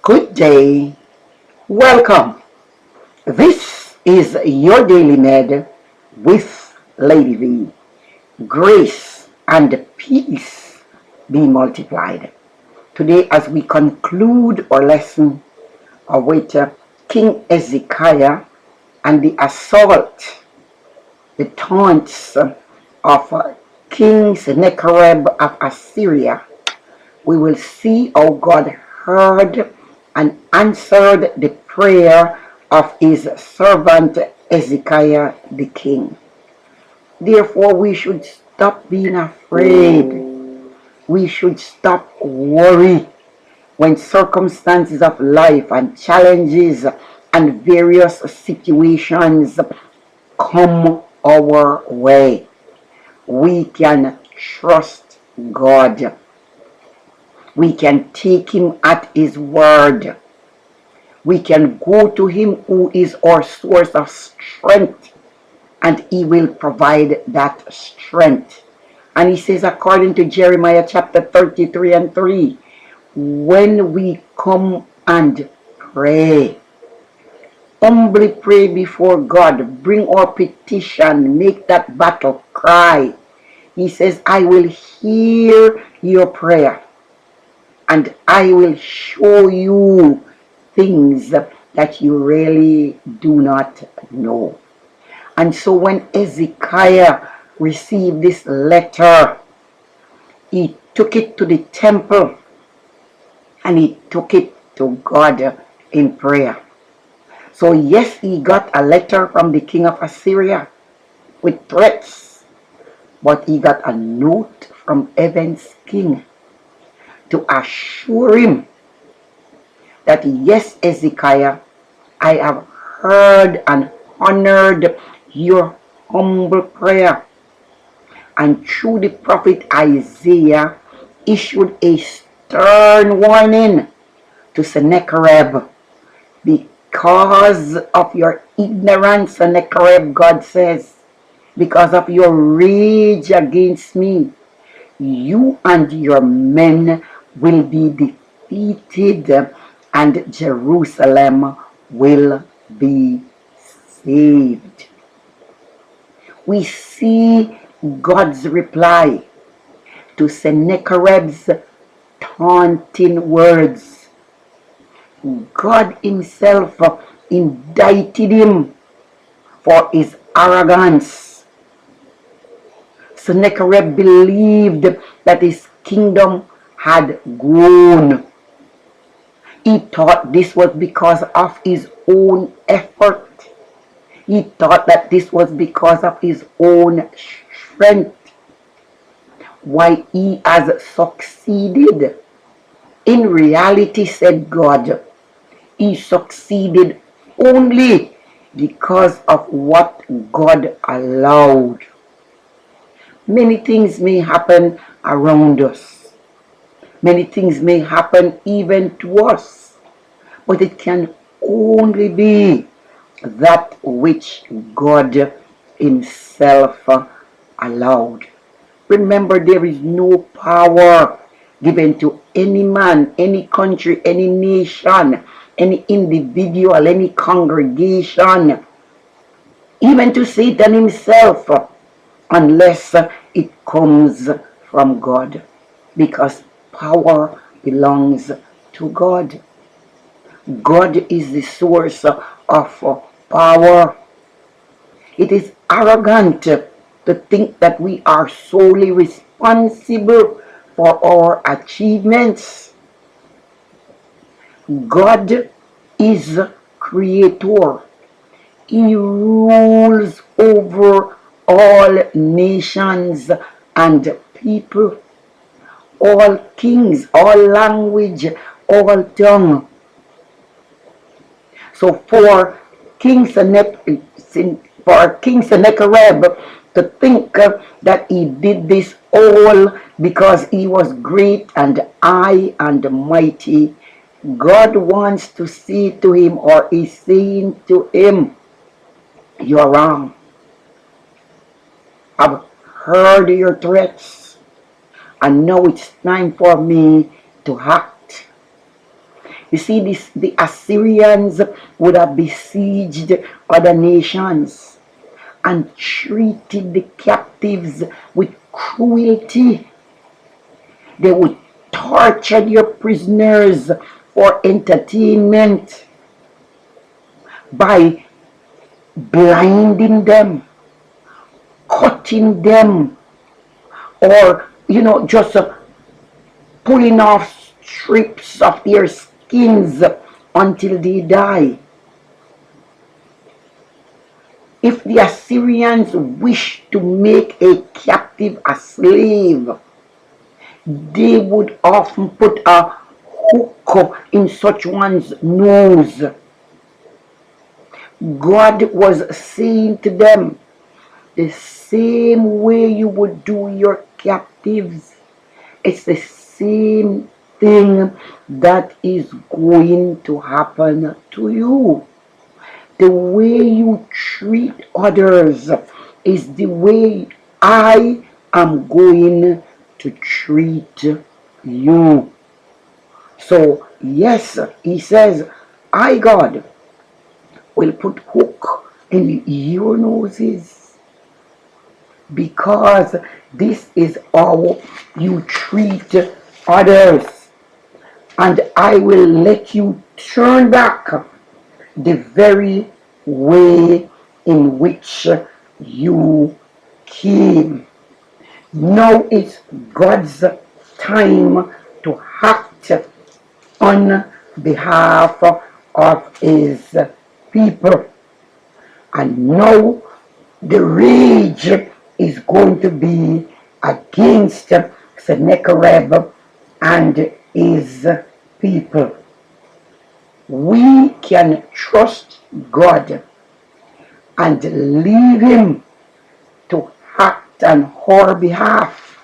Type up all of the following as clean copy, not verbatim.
Good day. Welcome. This is your Daily Med with Lady V. Grace and peace be multiplied. Today, as we conclude our lesson with King Hezekiah and the assault, the taunts of King Sennacherib of Assyria, we will see how God heard and answered the prayer of his servant Hezekiah the king. Therefore, we should stop being afraid. We should stop worry when circumstances of life and challenges and various situations come our way. We can trust God. We can take him at his word. We can go to him who is our source of strength, and he will provide that strength. And he says, according to Jeremiah chapter 33 and 3, when we come and pray, humbly pray before God, bring our petition, make that battle cry. He says, I will hear your prayer, and I will show you things that you really do not know. And so when Hezekiah received this letter, he took it to the temple and he took it to God in prayer. So yes, he got a letter from the king of Assyria with threats, but he got a note from heaven's king to assure him that yes, Hezekiah, I have heard and honored your humble prayer. And through the prophet Isaiah issued a stern warning to Sennacherib. Because of your ignorance, Sennacherib, God says, because of your rage against me, you and your men will be defeated, and Jerusalem will be saved. We see God's reply to Sennacherib's taunting words. God himself indicted him for his arrogance. Sennacherib believed that his kingdom had grown. He thought this was because of his own effort. He thought that this was because of his own strength. Why he has succeeded. In reality, said God, he succeeded only because of what God allowed. Many things may happen around us. Many things may happen even to us. But it can only be that which God himself allowed. Remember, there is no power given to any man, any country, any nation, any individual, any congregation, even to Satan himself, unless it comes from God, because power belongs to God. God is the source of power. It is arrogant to think that we are solely responsible for our achievements. God is creator. He rules over all nations and people, all kings, all language, all tongue. So for King Sennacherib to think that he did this all because he was great and high and mighty, God wants to say to him, or is saying to him, you're wrong. I've heard your threats, and now it's time for me to act. You see, the Assyrians would have besieged other nations and treated the captives with cruelty. They would torture their prisoners for entertainment by blinding them, cutting them, or just pulling off strips of their skins until they die. If the Assyrians wish to make a captive a slave, they would often put a hook in such one's nose. God was saying to them, the same way you would do your captives, it's the same thing that is going to happen to you. The way you treat others is the way I am going to treat you. So yes, he says, I, God, will put hook in your noses, because this is how you treat others, and I will let you turn back the very way in which you came. Now it's God's time to act on behalf of his people. And now the rage is going to be against Sennacherib and his people. We can trust God and leave him to act on our behalf,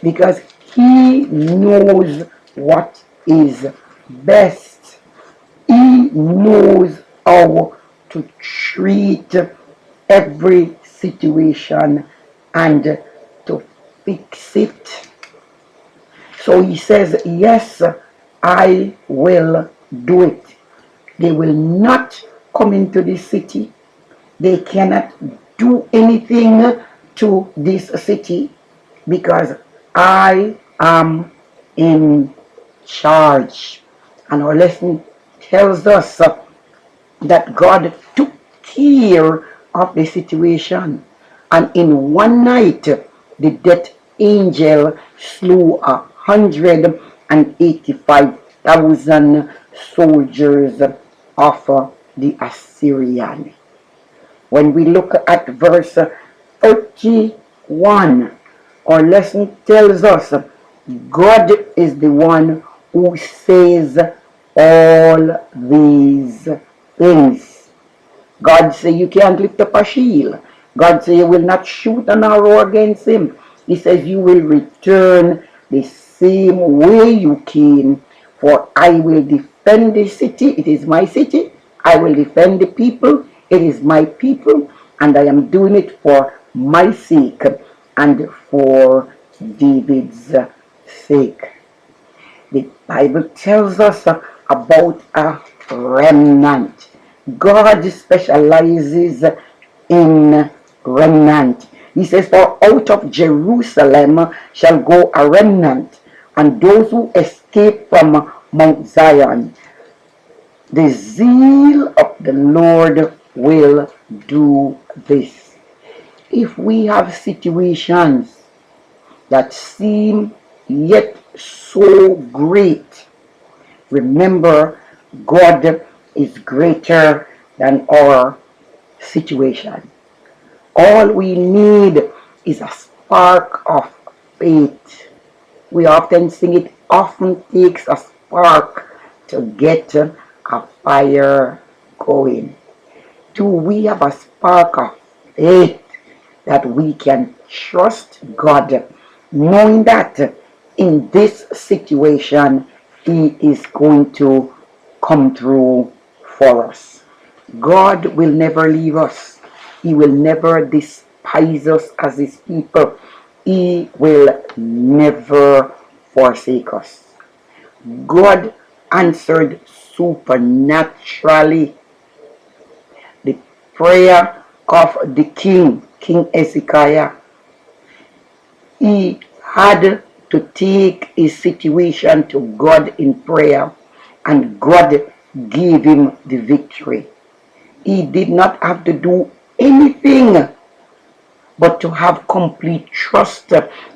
because he knows what is best. He knows how to treat every situation and to fix it. So he says, yes, I will do it. They will not come into this city. They cannot do anything to this city, because I am in charge. And our lesson tells us that God took care of the situation. And in one night, the death angel slew 185,000 soldiers of the Assyrian. When we look at verse 31, our lesson tells us God is the one who says all these things. God says you can't lift up a shield. God says you will not shoot an arrow against him. He says you will return the same way you came, for I will defend the city. It is my city. I will defend the people. It is my people, and I am doing it for my sake and for David's sake. The Bible tells us about a remnant. God specializes in remnant. He says, for out of Jerusalem shall go a remnant, and those who escape from Mount Zion. The zeal of the Lord will do this. If we have situations that seem yet so great, remember, God is greater than our situation. All we need is a spark of faith. We often sing it often takes a spark to get a fire going. Do we have a spark of faith that we can trust God, knowing that in this situation he is going to come through for us? God will never leave us. He will never despise us as his people. He will never forsake us. God answered supernaturally. The prayer of the King Hezekiah, he had to take his situation to God in prayer, and God gave him the victory. He did not have to do anything but to have complete trust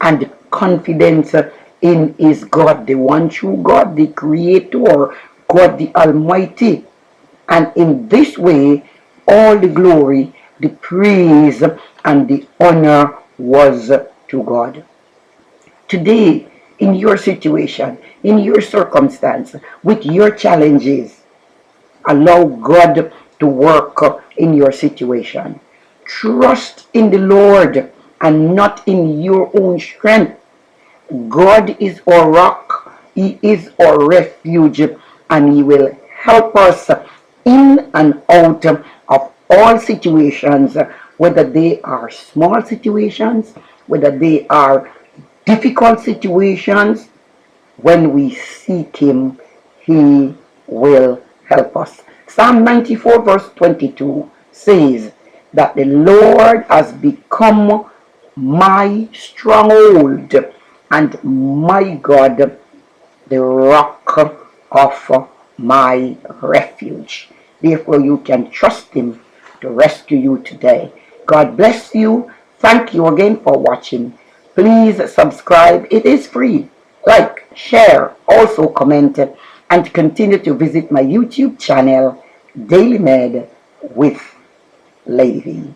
and confidence in his God, the one true God, the Creator, God the Almighty. And in this way, all the glory, the praise, and the honor was to God. Today, in your situation, in your circumstance, with your challenges, allow God to work in your situation. Trust in the Lord and not in your own strength. God is our rock, He is our refuge, and He will help us in and out of all situations, whether they are small situations, whether they are difficult situations. When we seek Him, He will help us. Psalm 94 verse 22 says that the Lord has become my stronghold and my God, the rock of my refuge. Therefore, you can trust Him to rescue you today. God bless you. Thank you again for watching. Please subscribe. It is free. Like, share, also comment, and continue to visit my YouTube channel, Daily Med with Lady V.